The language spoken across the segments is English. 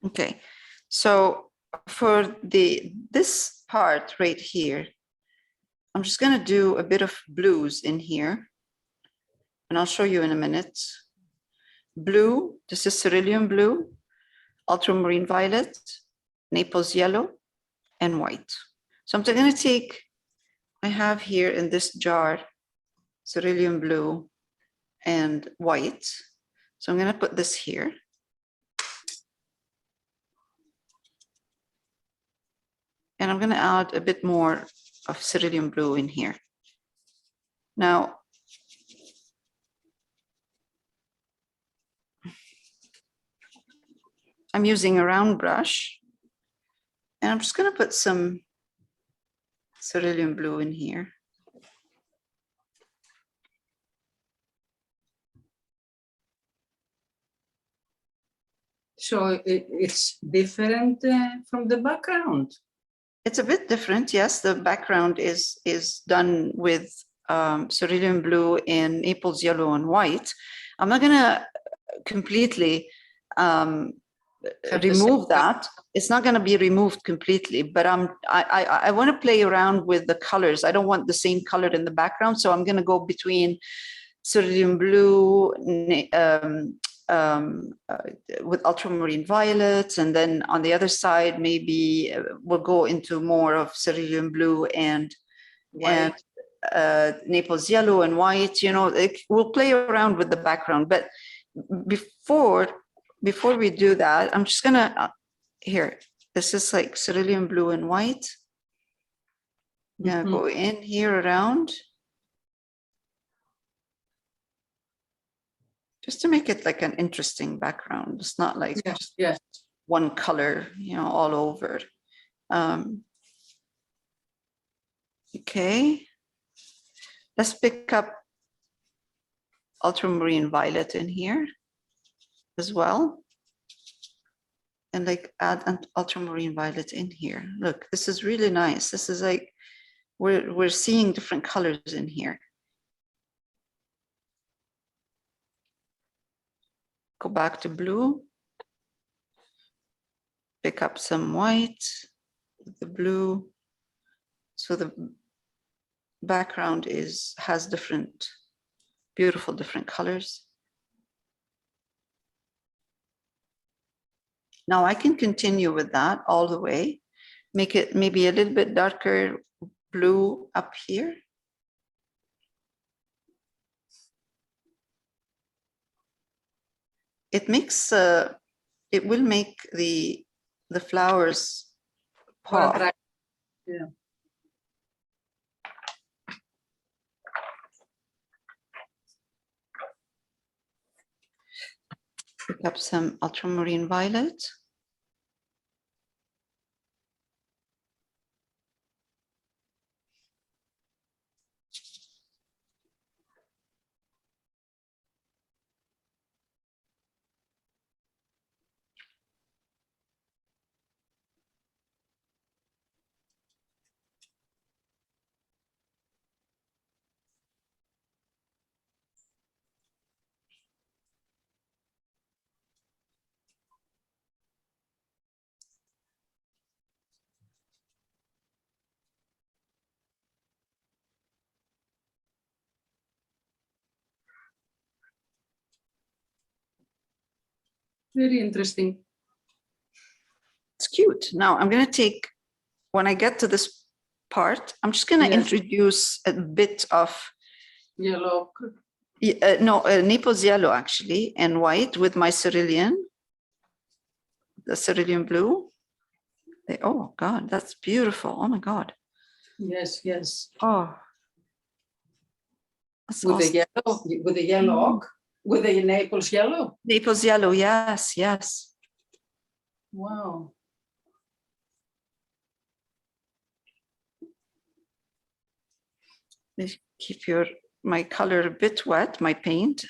Okay, so for this part right here, I'm just going to do a bit of blues in here, and I'll show you in a minute. Blue, this is cerulean blue, ultramarine violet, Naples yellow, and white. So I'm going to take, I have here in this jar, cerulean blue and white. So I'm going to put this here. And I'm going to add a bit more of cerulean blue in here. Now, I'm using a round brush, and I'm just going to put some cerulean blue in here. So it's different from the background. It's a bit different, yes. The background is done with cerulean blue and Naples yellow and white. I'm not going to completely remove that. It's not going to be removed completely, but I want to play around with the colors. I don't want the same color in the background, so I'm going to go between cerulean blue with ultramarine violet, and then on the other side maybe we'll go into more of cerulean blue and white. And Naples yellow and white. You know, we'll play around with the background, but before we do that, I'm just gonna here, this is like cerulean blue and white. I'm gonna go in here around just to make it like an interesting background. It's not like just one color, you know, all over. Okay, let's pick up ultramarine violet in here as well. And like add an ultramarine violet in here. Look, this is really nice. This is like, we're seeing different colors in here. Go back to blue. Pick up some white, the blue. So the background has different, beautiful different colors. Now I can continue with that all the way. Make it maybe a little bit darker blue up here. It makes, it will make the flowers pop. Yeah. Pick up some ultramarine violet. Very interesting. It's cute. Now I'm going to take, when I get to this part, I'm just going to introduce a bit of yellow. Naples yellow actually, and white with my cerulean, the cerulean blue. Oh God, that's beautiful. Oh my God. Yes, yes. Oh. That's with awesome. the yellow, with the yellow oak, with the Naples yellow. Naples yellow, yes, yes. Wow. Keep my color a bit wet, my paint.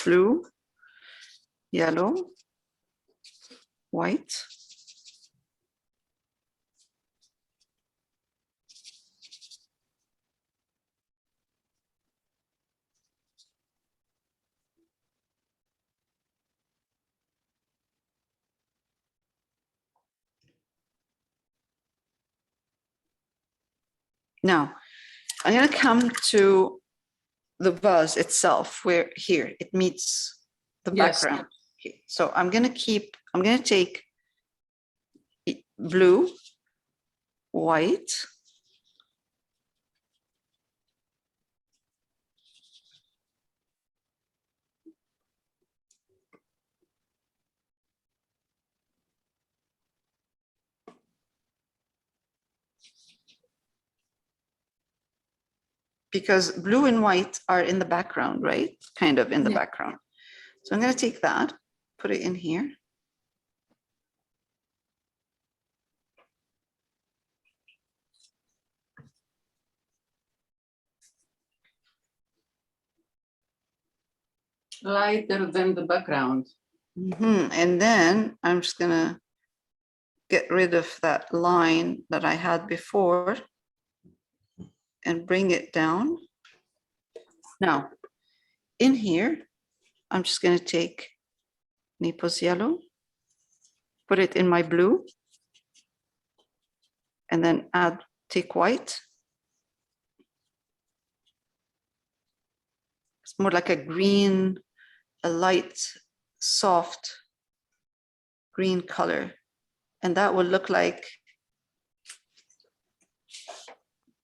blue, yellow, white. Now, I'm going to come to the vase itself, where here it meets the Yes. background. Okay, so I'm going to take blue, white, because blue and white are in the background, right? Kind of in the Yeah. background. So I'm going to take that, put it in here. Lighter than the background. And then I'm just going to get rid of that line that I had before and bring it down. Now, in here, I'm just going to take Naples yellow, put it in my blue, and then take white. It's more like a green, a light, soft green color. And that will look like,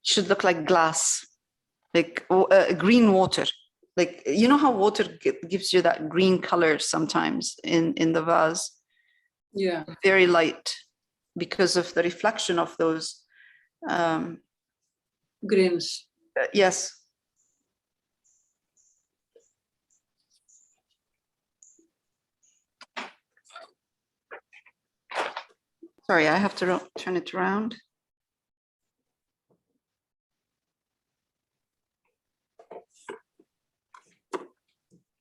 should look like glass, like green water. Like, you know how water gives you that green color sometimes in the vase? Yeah. Very light because of the reflection of those. Greens. Yes. Sorry, I have to turn it around.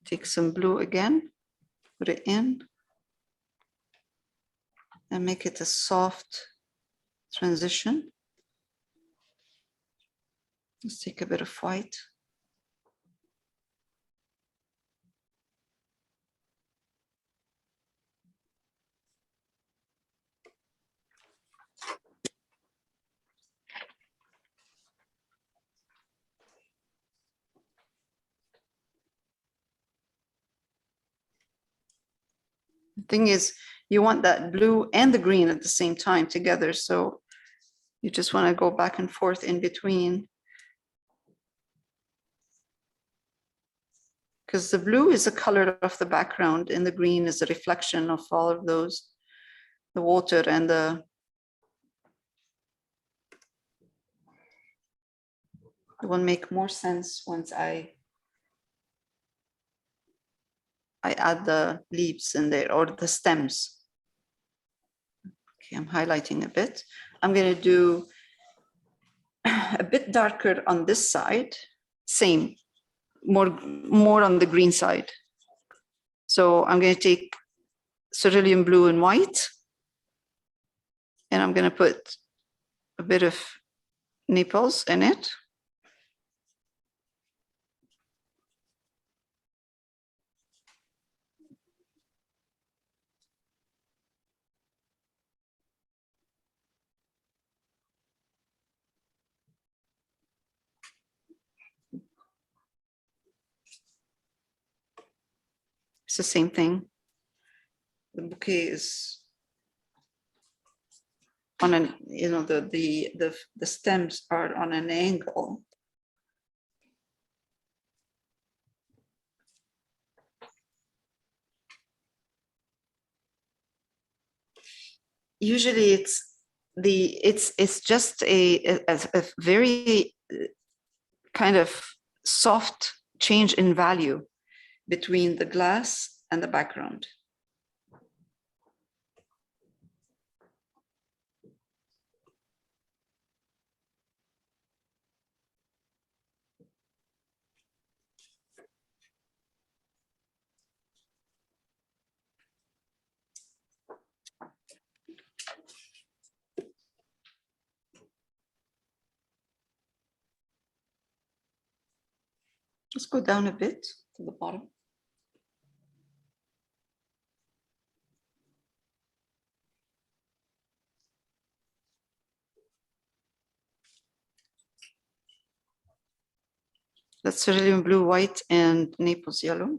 Take some blue again, put it in, and make it a soft transition. Let's take a bit of white. The thing is, you want that blue and the green at the same time together. So you just want to go back and forth in between. Because the blue is the color of the background and the green is a reflection of all of those, the water and the. It will make more sense once I add the leaves in there, or the stems. Okay, I'm highlighting a bit. I'm going to do a bit darker on this side, same, more on the green side. So I'm going to take cerulean blue and white, and I'm going to put a bit of Naples in it. It's the same thing. The bouquet is on an, you know, the stems are on an angle. Usually it's just a very kind of soft change in value between the glass and the background. Let's go down a bit to the bottom. That's cerulean blue, white, and Naples yellow.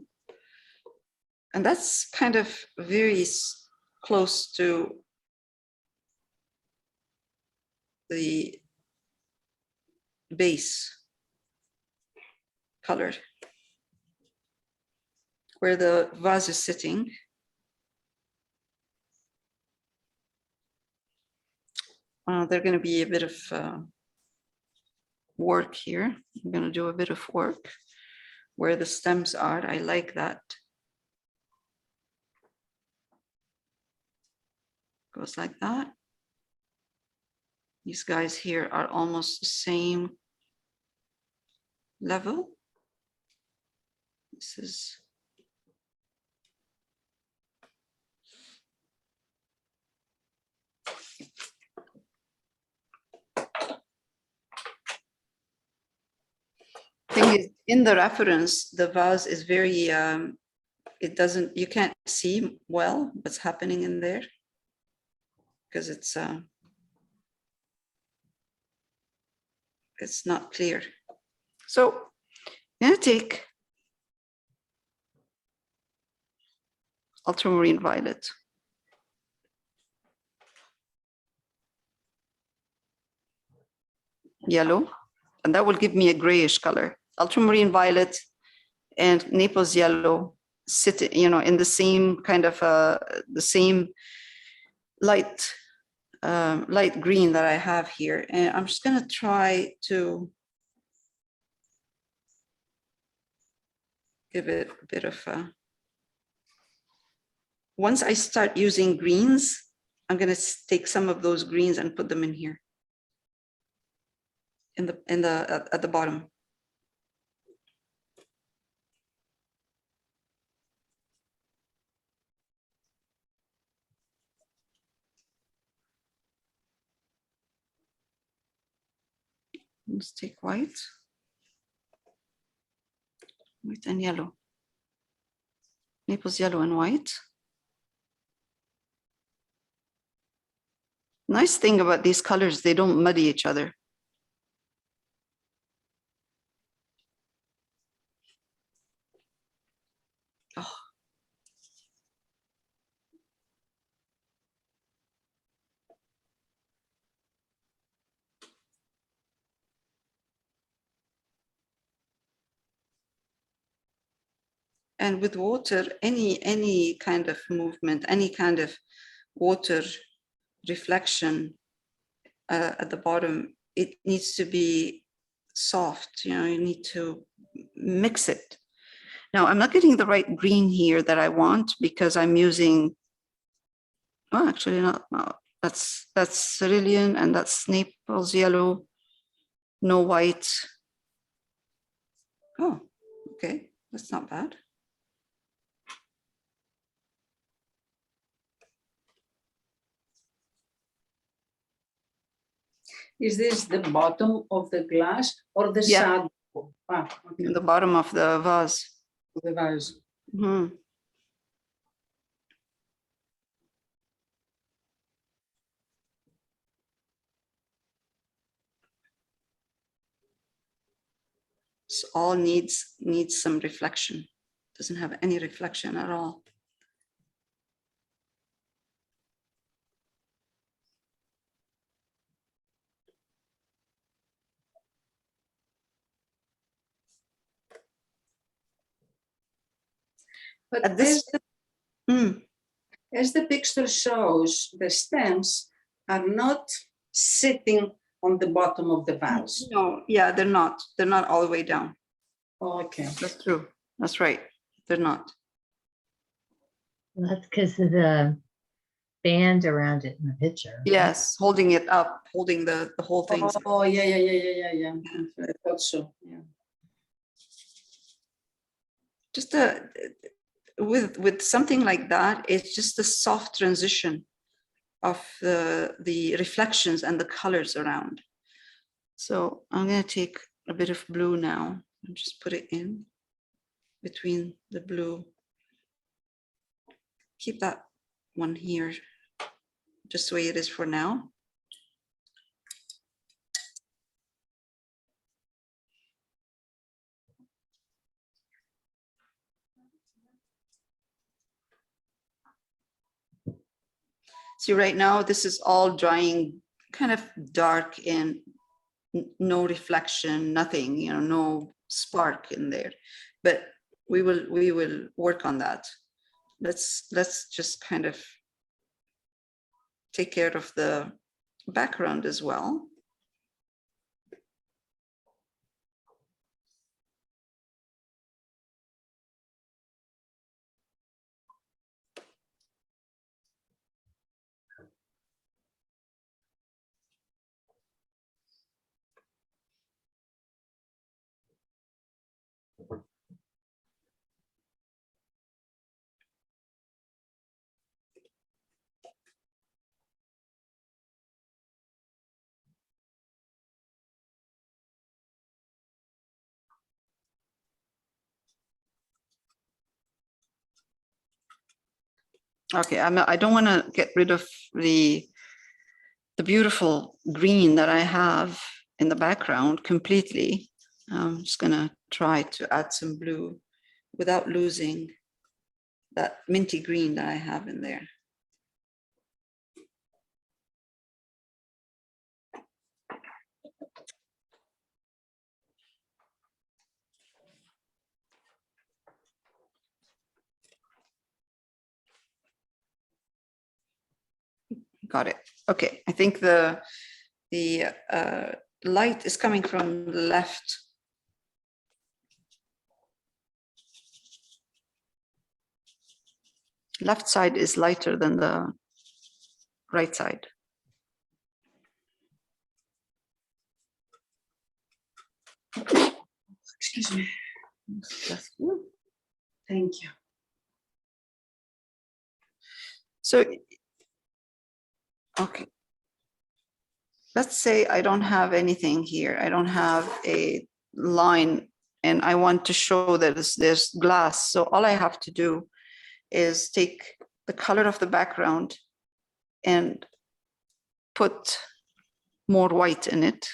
And that's kind of very close to the base color where the vase is sitting. There's going to be a bit of work here. I'm going to do a bit of work where the stems are. I like that. Goes like that. These guys here are almost the same level. This is thing is, in the reference, the vase is very it doesn't, you can't see well what's happening in there because it's not clear. So I'm going to take ultramarine violet. Yellow, and that will give me a grayish color. Ultramarine violet and Naples yellow sit, you know, in the same kind of the same light light green that I have here. And I'm just going to try to give it a bit of a, once I start using greens, I'm going to take some of those greens and put them in here at the bottom. Let's take white and yellow. Naples yellow and white. Nice thing about these colors, they don't muddy each other. Oh. And with water, any kind of movement, any kind of water reflection at the bottom, it needs to be soft. You know, you need to mix it. Now, I'm not getting the right green here that I want because I'm using, oh, actually not, no, that's cerulean and that's Naples yellow, no white. Oh, okay, that's not bad. Is this the bottom of the glass or the shadow? Ah, okay. In the bottom of the vase. The vase. Mm-hmm. This all needs some reflection. Doesn't have any reflection at all. But At this, as the picture shows, the stems are not sitting on the bottom of the vase. no, yeah, they're not. They're not all the way down. Oh, okay. That's true. That's right. They're not. Well, that's because of the band around it in the picture. Yes, holding it up, holding the whole thing. Oh, yeah. I thought so. Yeah. Just with something like that, it's just a soft transition of the reflections and the colors around. So I'm going to take a bit of blue now. and just put it in between the blue. Keep that one here just the way it is for now. See, right now, this is all drying kind of dark and no reflection, nothing, you know, no spark in there. But we will work on that. Let's just kind of take care of the background as well. Okay, I don't want to get rid of the beautiful green that I have in the background completely. I'm just gonna try to add some blue without losing that minty green that I have in there. Got it. Okay, I think the light is coming from the left. Left side is lighter than the right side. Excuse me. Bless you. Thank you. So, okay. Let's say I don't have anything here. I don't have a line and I want to show that there's glass. So all I have to do is take the color of the background and put more white in it.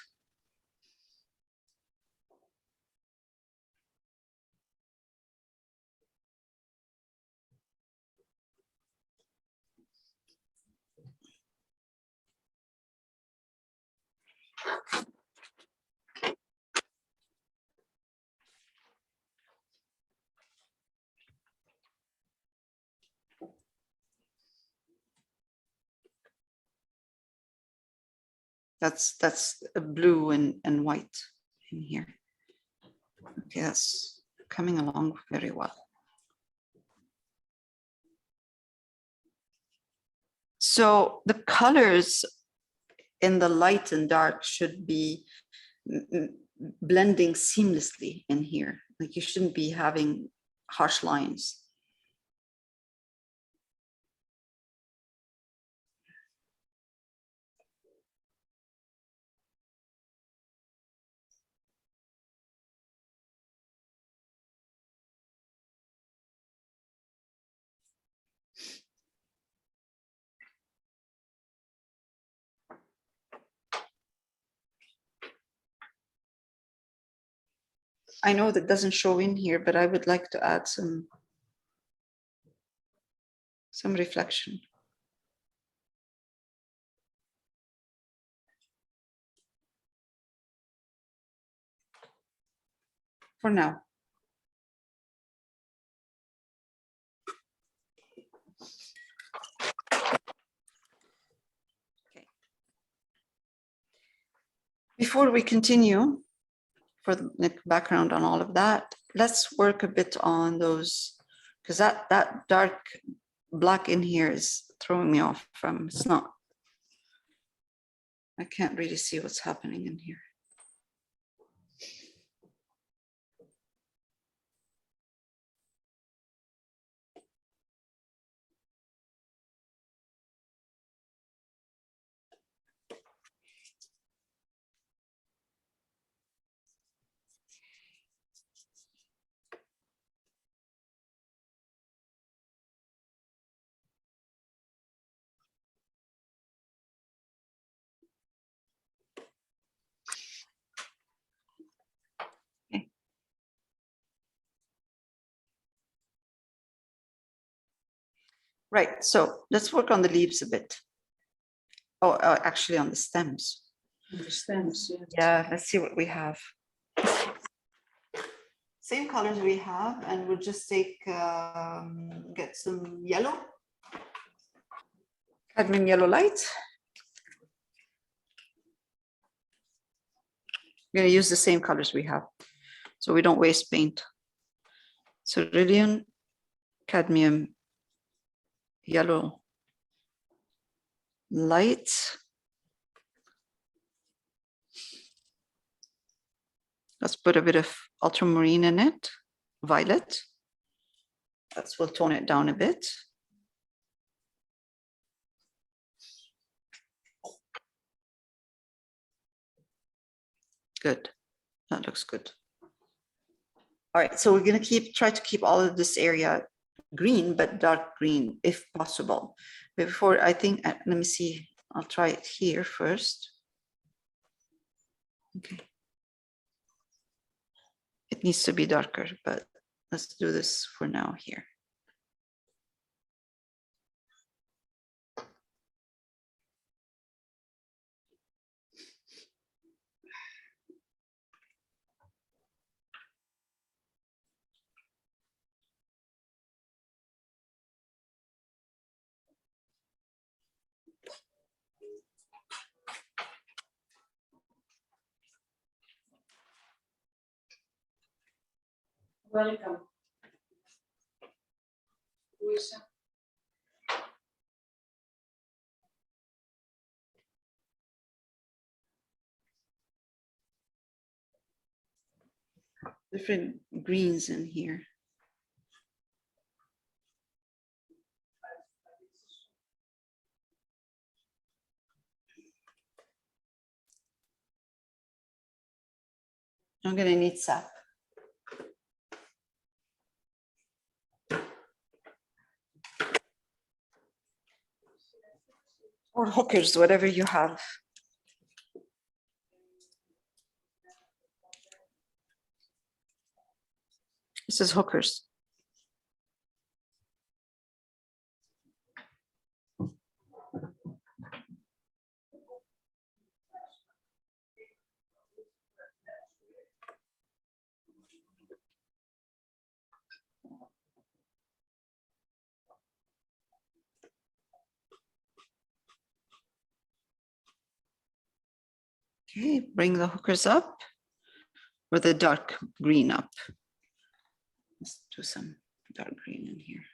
That's a blue and white in here. Okay, that's coming along very well. So the colors in the light and dark should be blending seamlessly in here. Like you shouldn't be having harsh lines. I know that doesn't show in here, but I would like to add some reflection. For now. Okay. Before we continue, for the background on all of that, let's work a bit on those, because that dark black in here is throwing me off from, it's not, I can't really see what's happening in here. Right, so let's work on the leaves a bit. Oh, actually on the stems. The stems, yes. Yeah, let's see what we have. Same colors we have, and we'll just take, get some yellow. Cadmium yellow light. We're gonna use the same colors we have, so we don't waste paint. Cerulean, cadmium yellow light. Let's put a bit of ultramarine in it, violet. We'll tone it down a bit. Good, that looks good. All right, so we're gonna try to keep all of this area green, but dark green if possible. Before, I think, let me see, I'll try it here first. Okay. It needs to be darker, but let's do this for now here. Welcome. Luisa. Different greens in here. I'm gonna need sap. Or hookers, whatever you have. This is hookers. Okay, bring the hookers up or the dark green up. Let's do some dark green in here.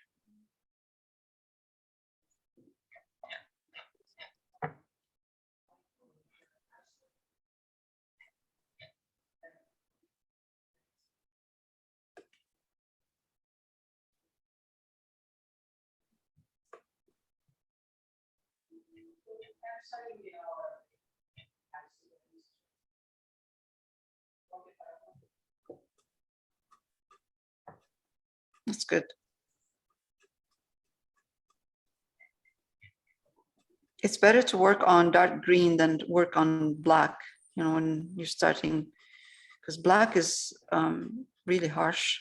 That's good. It's better to work on dark green than to work on black, you know, when you're starting, because black is really harsh.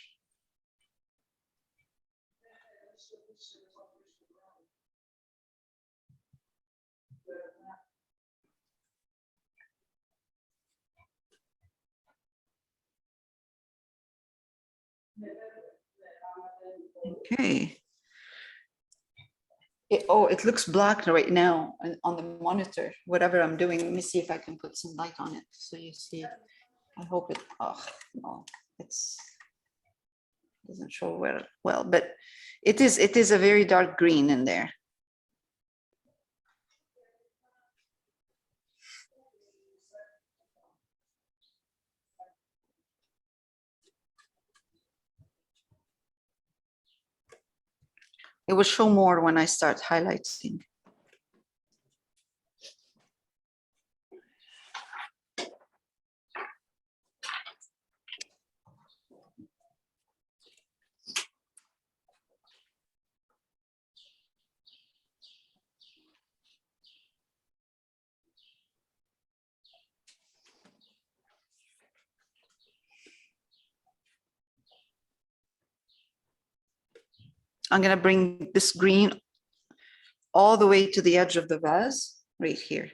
Okay. It looks black right now on the monitor, whatever I'm doing. Let me see if I can put some light on it so you see. I hope it, oh, no, doesn't show well, but it is a very dark green in there. It will show more when I start highlighting. I'm gonna bring this green all the way to the edge of the vase, right here.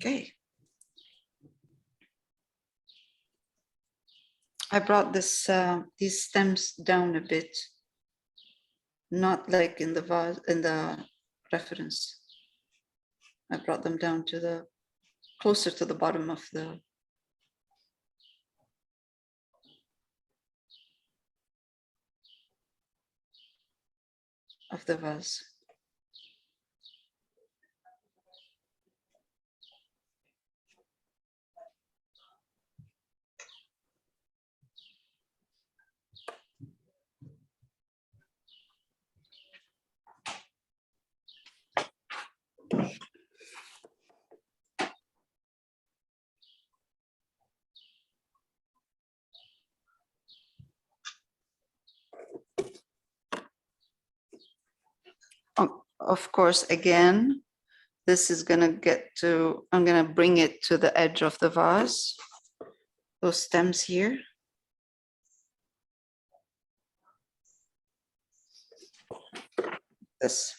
Okay. I brought these stems down a bit, not like in the vase, in the reference. I brought them down to the closer to the bottom of the vase. Of course, again, this is gonna get to, I'm gonna bring it to the edge of the vase. Those stems here. This.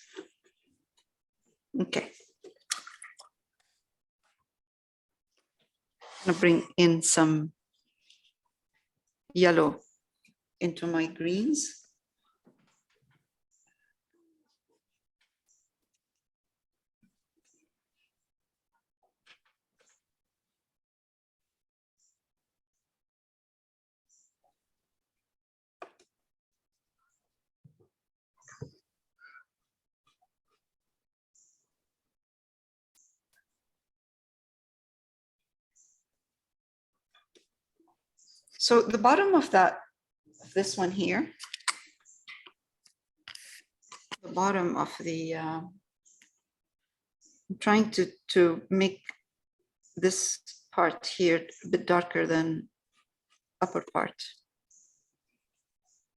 Okay. I'm gonna bring in some yellow into my greens. So the bottom of this one here, the bottom of the, I'm trying to make this part here a bit darker than upper part.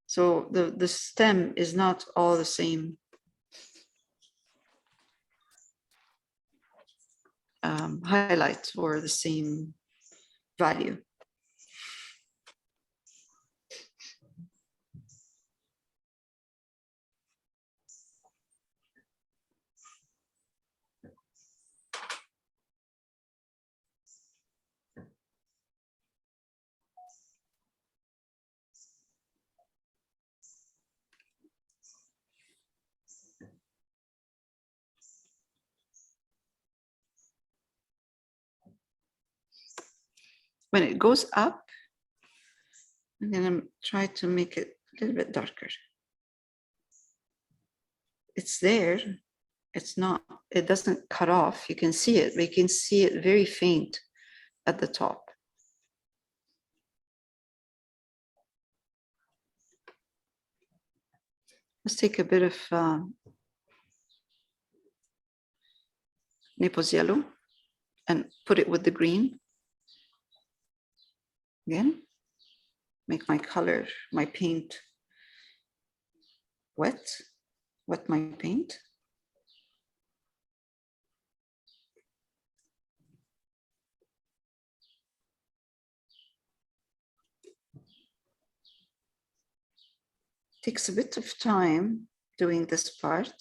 So the stem is not all the same highlight or the same value. When it goes up, I'm gonna try to make it a little bit darker. It's there, it's not, it doesn't cut off. You can see it, but you can see it very faint at the top. Let's take a bit of Naples yellow and put it with the green. Again, make my color, my paint wet my paint. Takes a bit of time doing this part.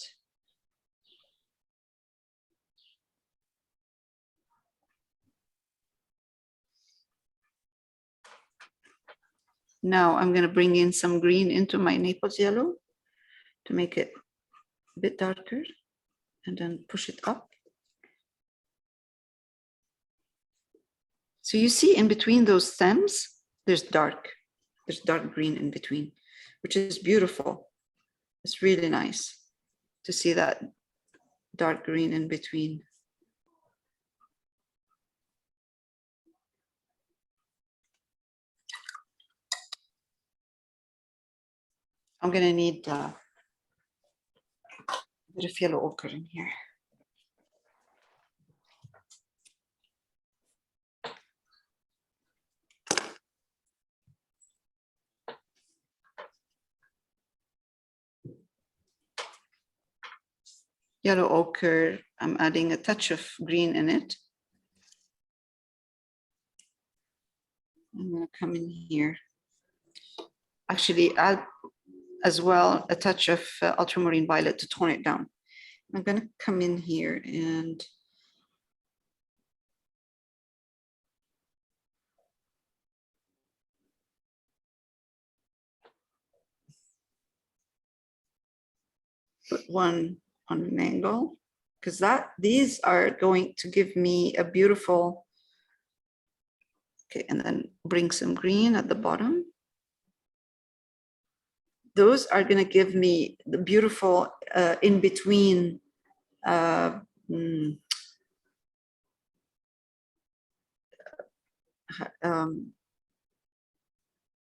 Now I'm going to bring in some green into my Naples yellow to make it a bit darker and then push it up. So you see in between those stems, there's dark green in between, which is beautiful. It's really nice to see that dark green in between. I'm going to need a bit of yellow ochre in here. yellow ochre. I'm adding a touch of green in it. I'm gonna come in here. Actually add as well a touch of ultramarine violet to tone it down. I'm gonna come in here and put one on an angle, because these are going to give me a beautiful, okay, and then bring some green at the bottom. Those are going to give me the beautiful in between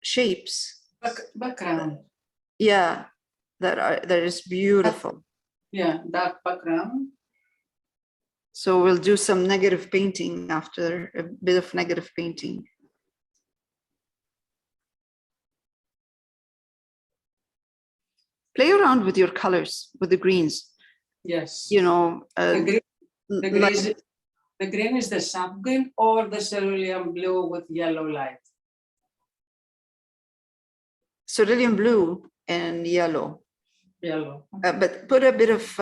shapes. Background. Yeah, that is beautiful. Yeah, dark background. So we'll do some negative painting after, a bit of negative painting. Play around with your colors, with the greens. Yes. You know, The green, like- the green is the sap green or the cerulean blue with yellow light. cerulean blue and yellow, Yellow. but put a bit of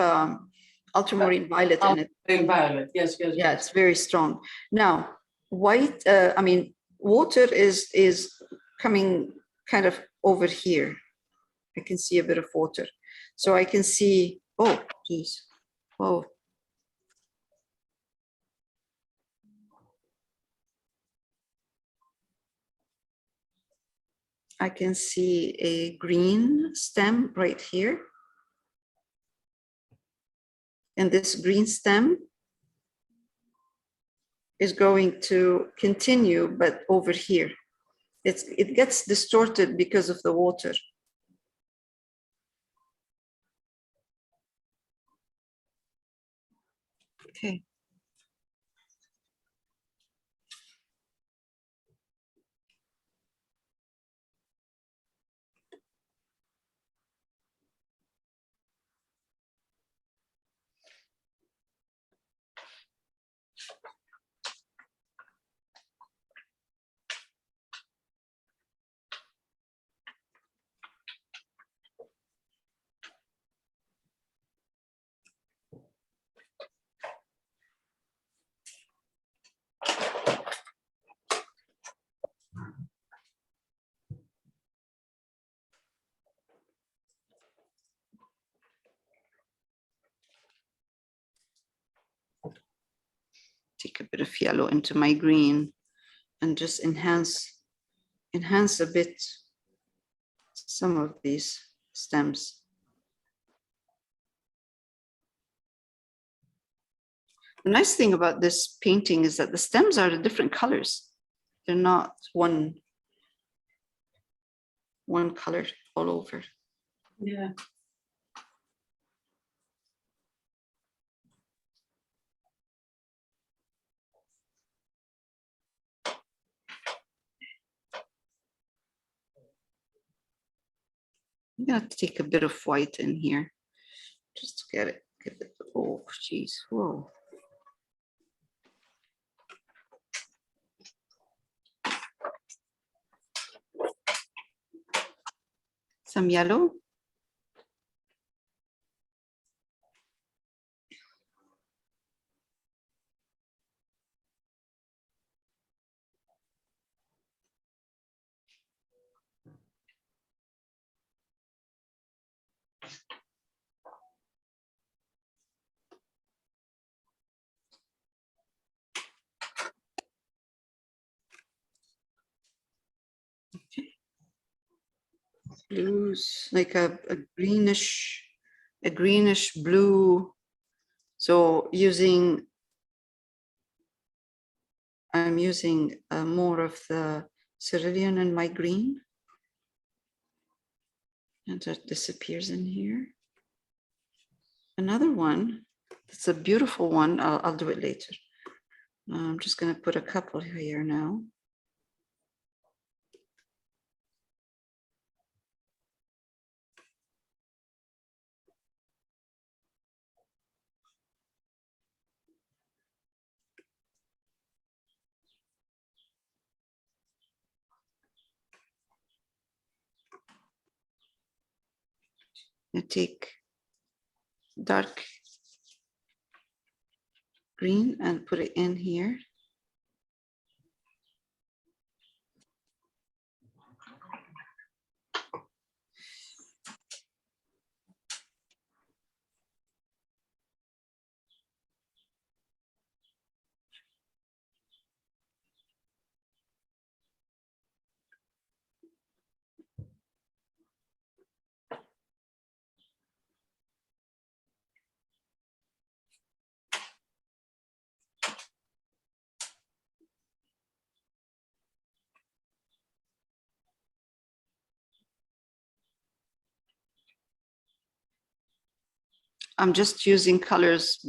ultramarine violet in it. And violet. Yes, yes. Yeah, yes. it's very strong. Now, white, I mean, water is coming kind of over here. I can see a bit of water. So I can see, oh, geez, oh. I can see a green stem right here. And this green stem is going to continue, but over here. It gets distorted because of the water. Okay. Take a bit of yellow into my green and just enhance a bit some of these stems. The nice thing about this painting is that the stems are different colors. They're not one color all over. Yeah. I'm gonna take a bit of white in here just to get it. Oh, geez, whoa. Some yellow. Blues, like a greenish blue. So I'm using more of the cerulean in my green. And that disappears in here. Another one, it's a beautiful one. I'll do it later. I'm just gonna put a couple here now. I take dark green and put it in here. I'm just using colors,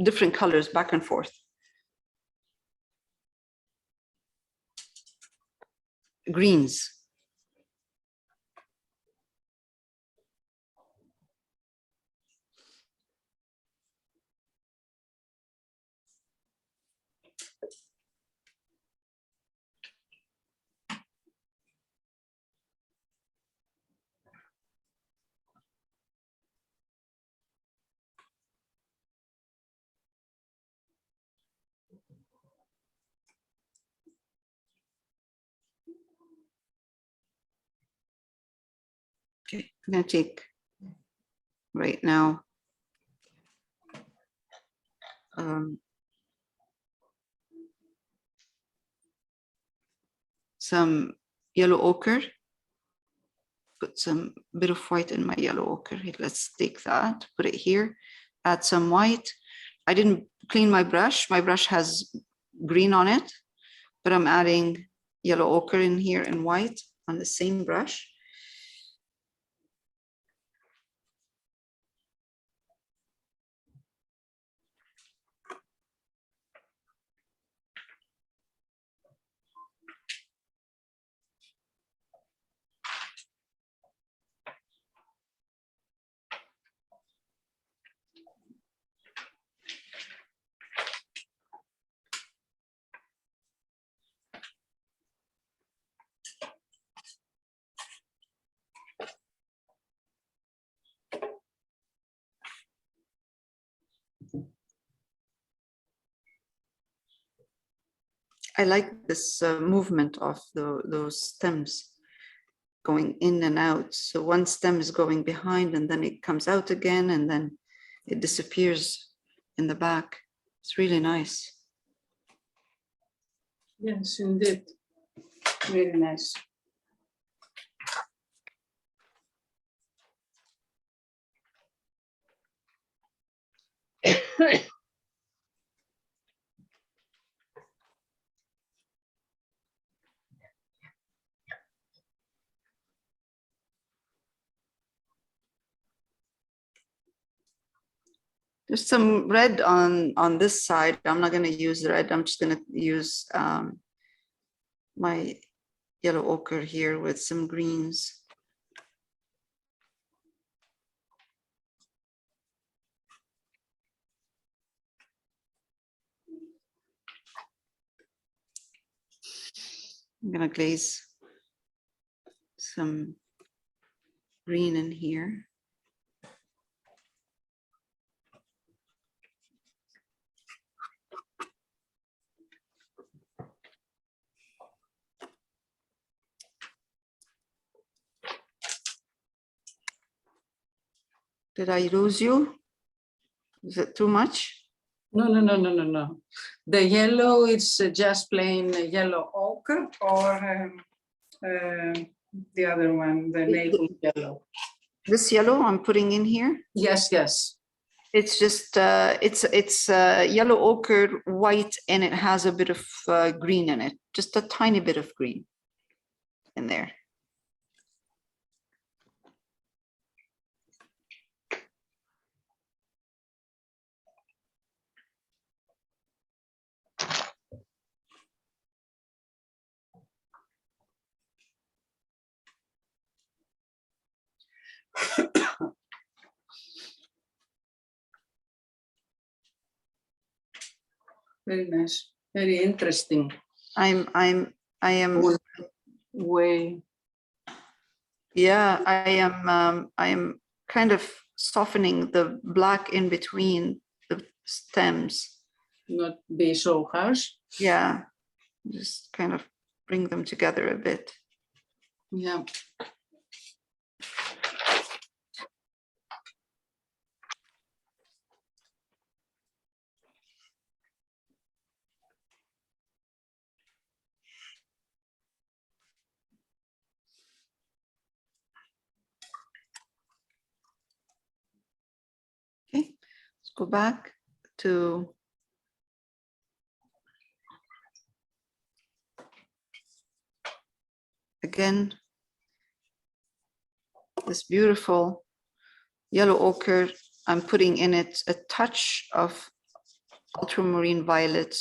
different colors back and forth. Greens. Okay, I'm gonna take right now some yellow ochre. Put some bit of white in my yellow ochre. Let's take that, put it here, add some white. I didn't clean my brush. My brush has green on it, but I'm adding yellow ochre in here and white on the same brush. I like this movement of those stems going in and out. So one stem is going behind and then it comes out again and then it disappears in the back. It's really nice. Yes, indeed. Very nice. There's some red on this side. I'm not going to use red. I'm just going to use my yellow ochre here with some greens. I'm going to glaze some green in here. Did I lose you? Is it too much? No, no, no, no, no, no. The yellow is just plain yellow ochre, or the other one, the navel yellow. This yellow I'm putting in here. Yes, yes. It's just it's yellow ochre, white, and it has a bit of green in it. Just a tiny bit of green in there. Very nice. Very interesting. I am Way. yeah, I am kind of softening the black in between the stems. Not be so harsh. Yeah, just kind of bring them together a bit. Yeah. Okay, let's go back to again this beautiful yellow ochre. I'm putting in it a touch of ultramarine violet,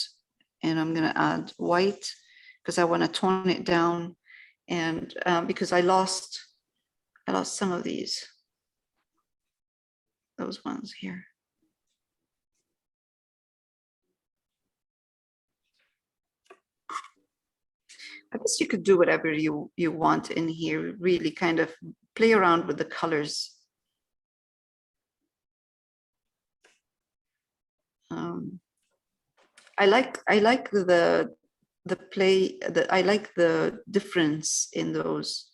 and I'm going to add white because I want to tone it down, and because I lost some of those ones here. I guess you could do whatever you want in here, really kind of play around with the colors. I like the play, I like the difference in those,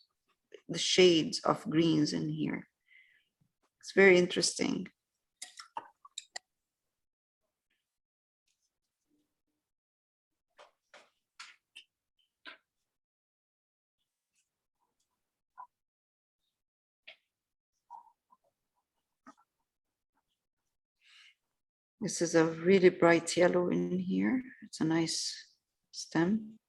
the shades of greens in here. It's very interesting. This is a really bright yellow in here. It's a nice stem.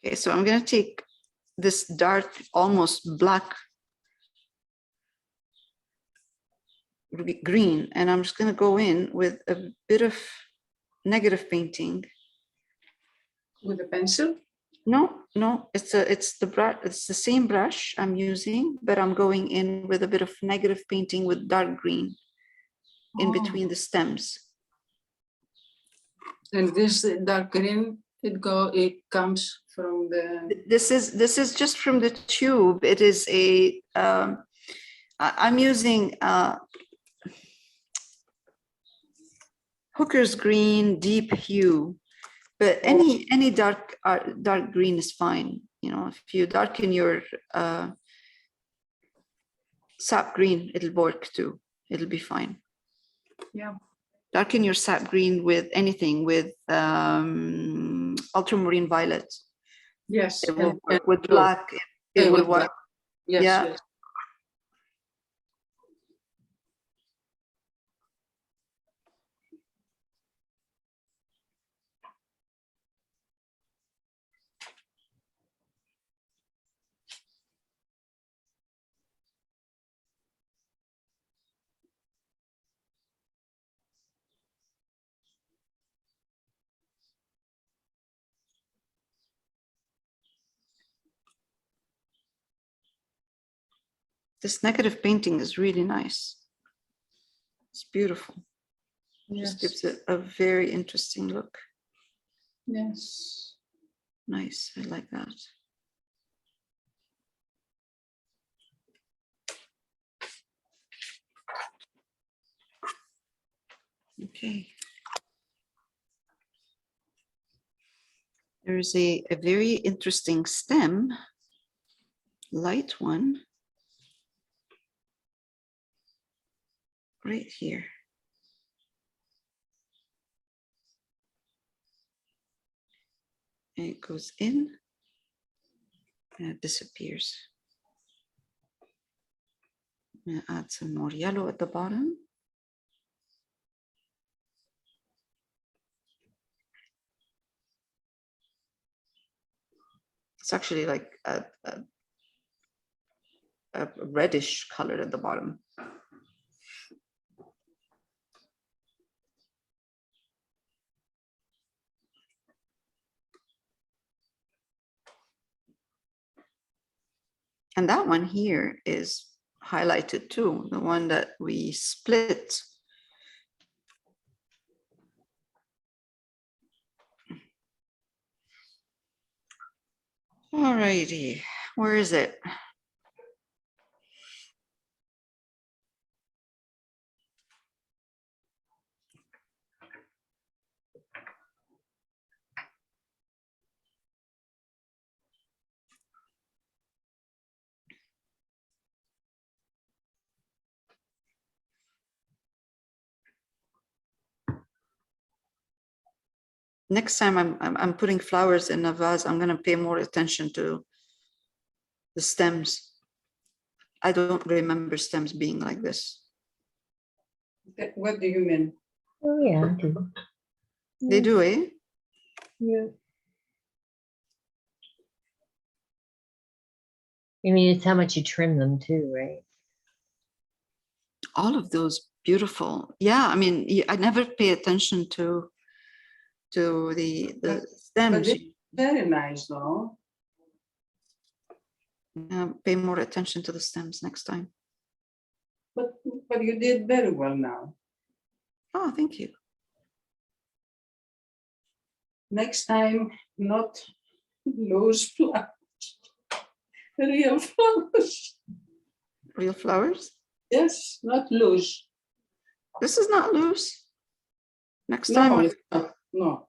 Okay, so I'm going to take this dark, almost black green, and I'm just going to go in with a bit of negative painting. With a pencil? No, it's the brush. It's the same brush I'm using, but I'm going in with a bit of negative painting with dark green in between the stems. And this dark green, it comes from the. This is just from the tube. It is a. I'm using Hooker's green deep hue, but any dark green is fine. You know, if you darken your sap green, it'll work too. It'll be fine. Yeah. Darken your sap green with anything, with ultramarine violet. Yes. It will work with black. It will work. Yes, Yeah. yes. This negative painting is really nice. It's beautiful. Yes. Just gives it a very interesting look. Yes. Nice, I like that. Okay. There's a very interesting stem, light one, right here. And it goes in and it disappears. I'm gonna add some more yellow at the bottom. It's actually like a reddish color at the bottom. And that one here is highlighted too, the one that we split. All righty, where is it? Next time I'm putting flowers in a vase, I'm gonna pay more attention to the stems. I don't remember stems being like this. What do you mean? Oh, yeah, I do. They do, eh? Yeah. I mean, it's how much you trim them too, right? All of those beautiful. Yeah, I mean, I never pay attention to the But stems. it's very nice though. Pay more attention to the stems next time. But you did very well now. Oh, thank you. Next time, not loose flowers, real flowers. Real flowers. Yes, not loose. This is not loose. Next No, time, it's not. No.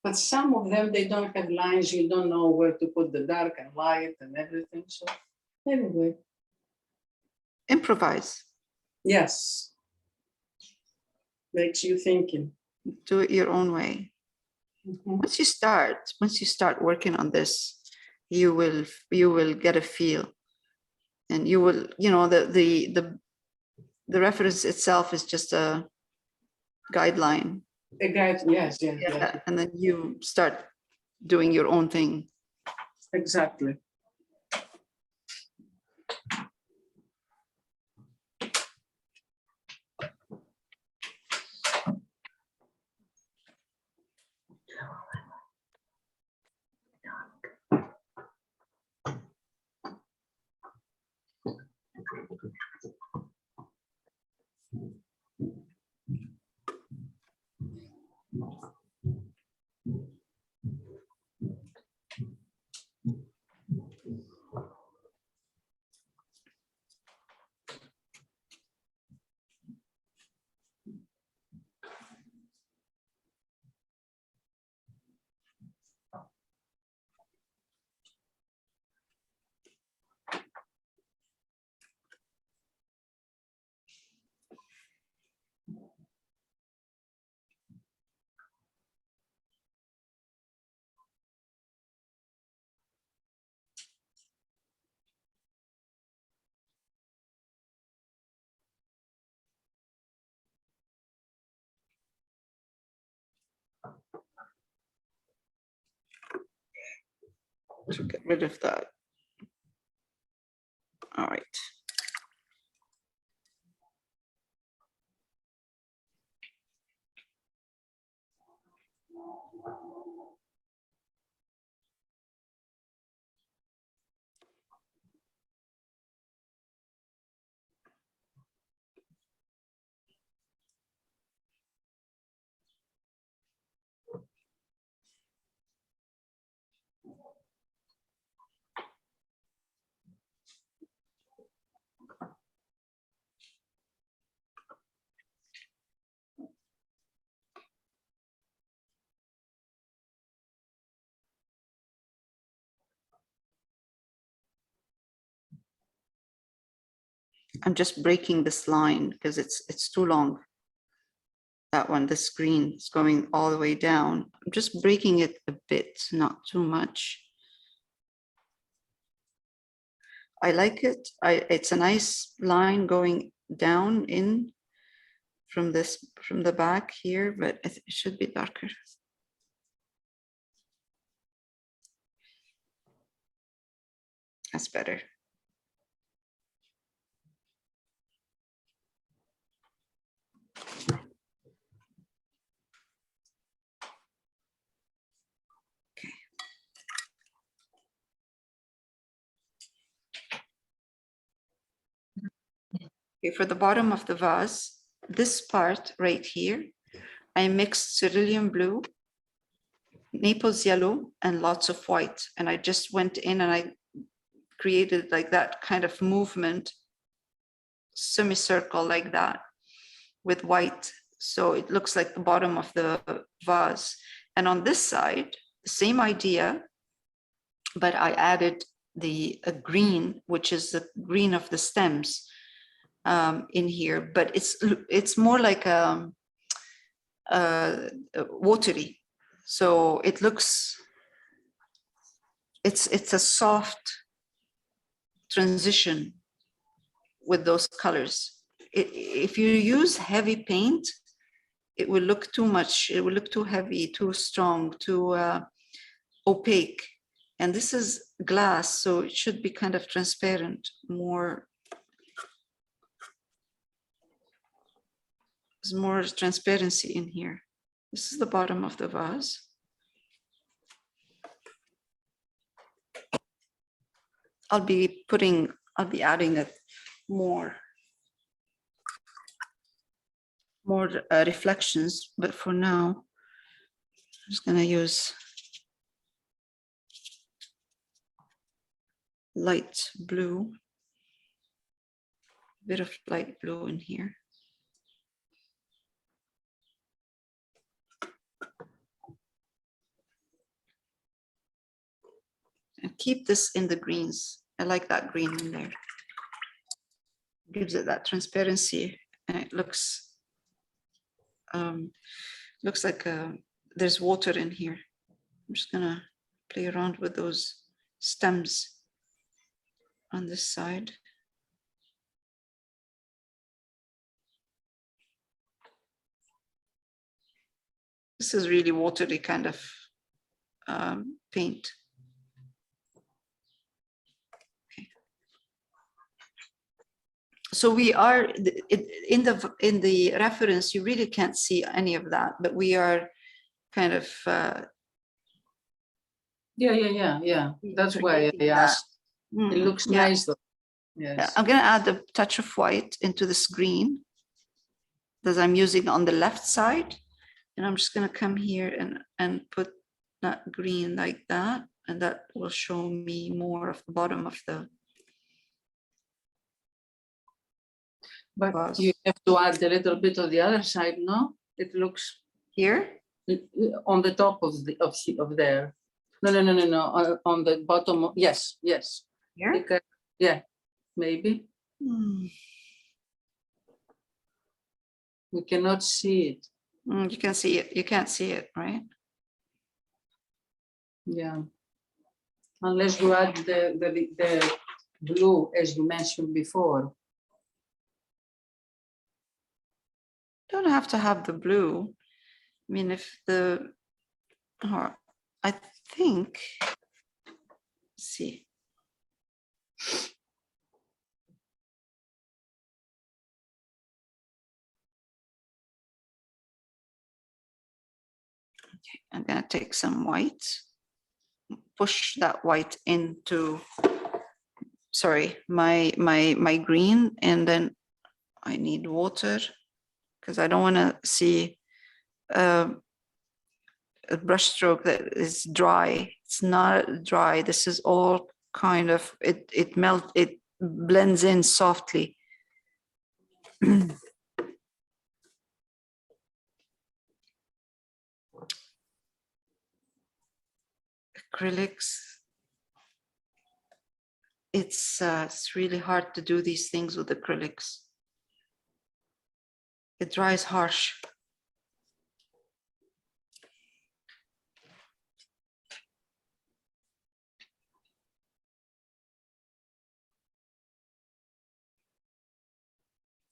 But some of them, they don't have lines. You don't know where to put the dark and light and everything. So anyway, improvise. yes. Makes you thinking. Do it your own way. Mhm. Once you start working on this, you will get a feel, and you will, the reference itself is just a guideline. A guide, yes, yes, Yeah, yes, and then you start doing your own thing. exactly. To get rid of that. All right. I'm just breaking this line because it's too long. That one, the screen is going all the way down. I'm just breaking it a bit, not too much. I like it. It's a nice line going down in from the back here, but it should be darker. That's better. Okay. Okay, for the bottom of the vase, this part right here, I mixed cerulean blue, Naples yellow, and lots of white. And I just went in and I created like that kind of movement, semicircle like that with white. So it looks like the bottom of the vase. And on this side, the same idea, but I added the green, which is the green of the stems in here, but it's more like watery. So it looks, it's a soft transition with those colors. If you use heavy paint, it will look too much. It will look too heavy, too strong, too opaque. And this is glass, so it should be kind of transparent, more. There's more transparency in here. This is the bottom of the vase. I'll be adding it more reflections, but for now, I'm just gonna use light blue, a bit of light blue in here. And keep this in the greens. I like that green in there. Gives it that transparency, and it looks like there's water in here. I'm just gonna play around with those stems on this side. This is really watery kind of paint. Okay. So we are in the reference, you really can't see any of that, but we are kind of yeah. That's why I creating that. asked. It looks Yeah. nice though. Yeah, Yes. I'm gonna add a touch of white into this green that I'm using on the left side. And I'm just gonna come here and put that green like that. And that will show me more of the bottom of the But vase. you have to add a little bit of the other side, no? It looks Here. on the top of there. No. On the bottom. Yes. Here. Because, yeah, maybe we cannot see it. You can see it. You can't see it, right? Yeah. Unless you add the blue, as you mentioned before. Don't have to have the blue. I mean, if I think, let's see. Okay, I'm gonna take some white, push that white into, sorry, my green, and then I need water because I don't want to see a brush stroke that is dry. It's not dry. This is all kind of, it blends in softly. Acrylics. It's really hard to do these things with acrylics. It dries harsh.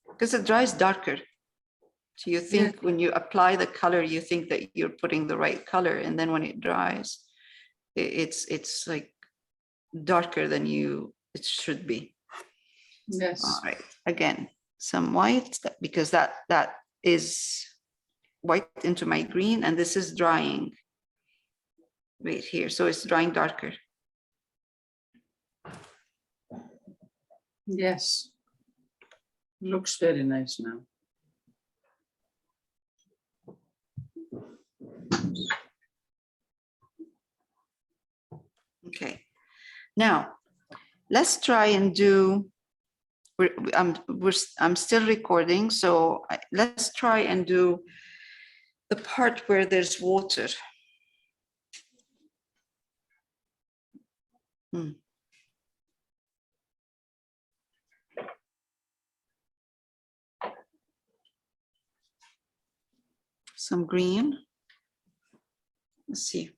Because it dries darker. So you think when you apply the color, you think that you're putting the right color. And then when it dries, it's like darker than it should be. Yes. All right, again, some white, because that is white into my green, and this is drying right here. So it's drying darker. Yes. Looks very nice now. Okay, now let's try and do. I'm still recording, so let's try and do the part where there's water. Some green. Let's see.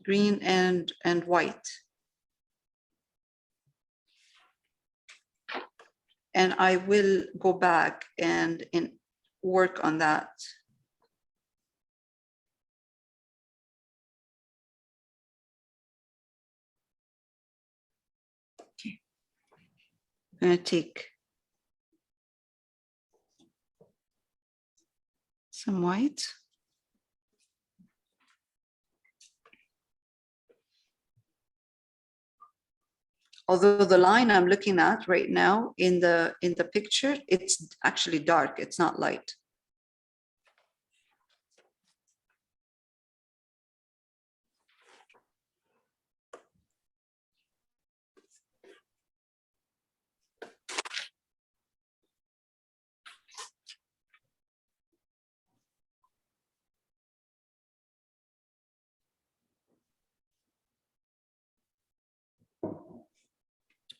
Green and white. And I will go back and work on that. Okay. I'm going to take some white. Although the line I'm looking at right now in the picture, it's actually dark, it's not light.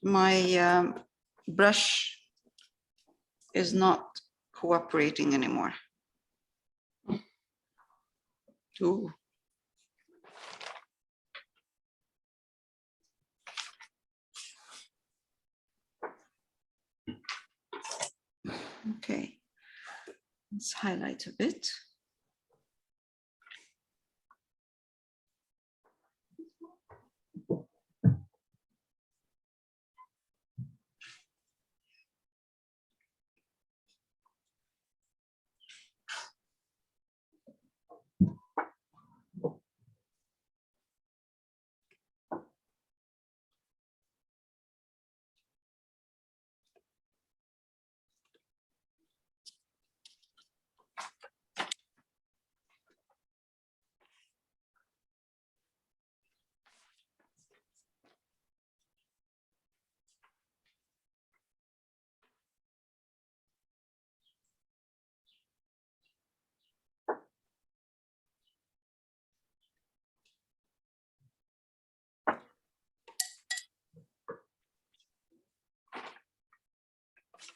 My brush is not cooperating anymore. Ooh. Okay, let's highlight a bit.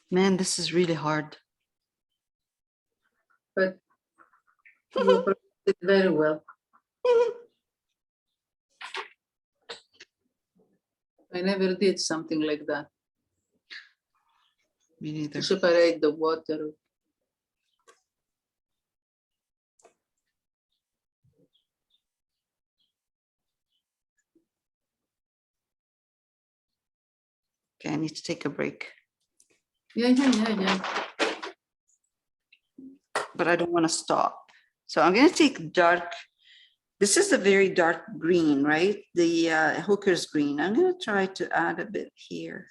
Man, this is really hard. But you did very well. I never did something like that. Me neither. To separate the water. Okay, I need to take a break, Yeah. but I don't want to stop. So I'm going to take dark. This is a very dark green, right? The hooker's green. I'm going to try to add a bit here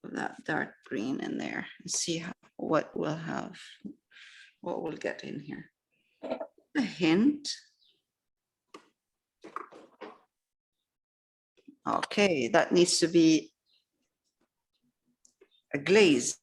of that dark green in there and see what we'll have, what we'll get in here. A hint. Okay, that needs to be a glaze.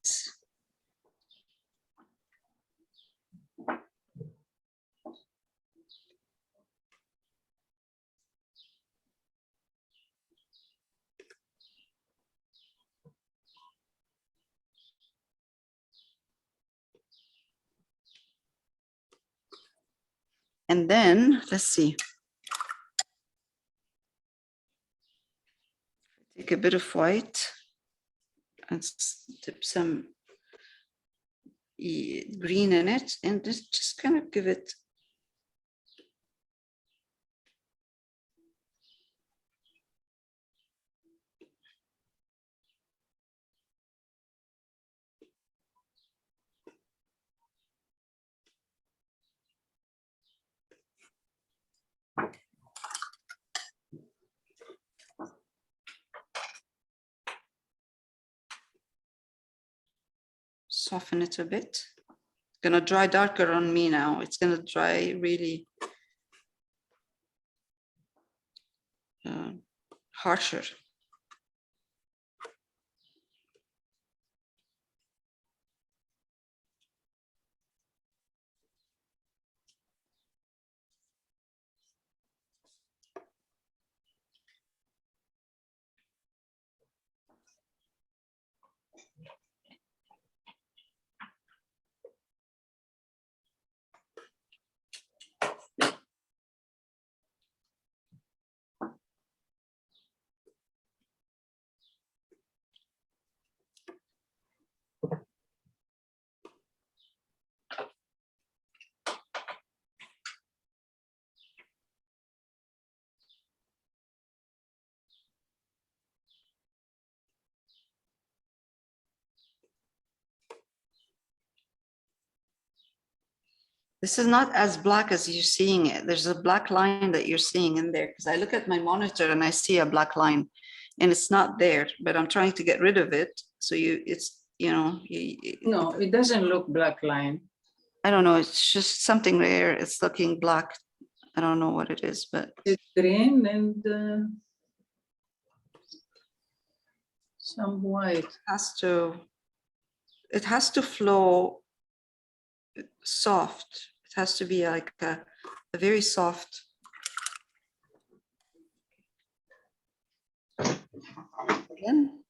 And then let's see. Take a bit of white and dip some green in it and just kind of give it soften it a bit. Gonna dry darker on me now. It's gonna dry really harsher. This is not as black as you're seeing it. There's a black line that you're seeing in there because I look at my monitor and I see a black line and it's not there, but I'm trying to get rid of it. So it's, No, it doesn't look black line. I don't know. It's just something there. It's looking black. I don't know what it is, but It's green and some white. it has to flow soft. It has to be like a very soft. Again.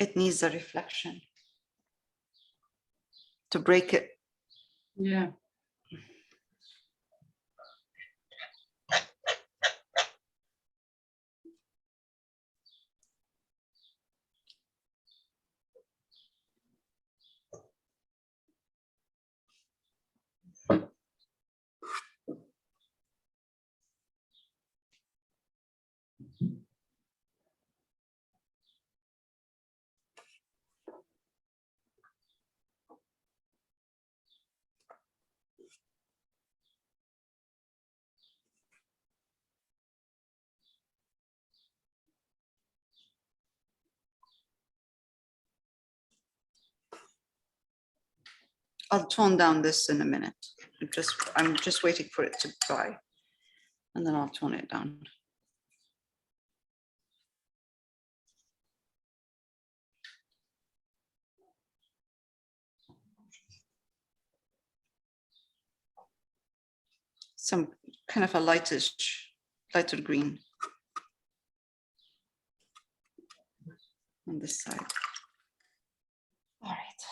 It needs a reflection to break it. Yeah. I'll tone down this in a minute. I'm just waiting for it to dry and then I'll tone it down. Some kind of a lighter green on this side. All right.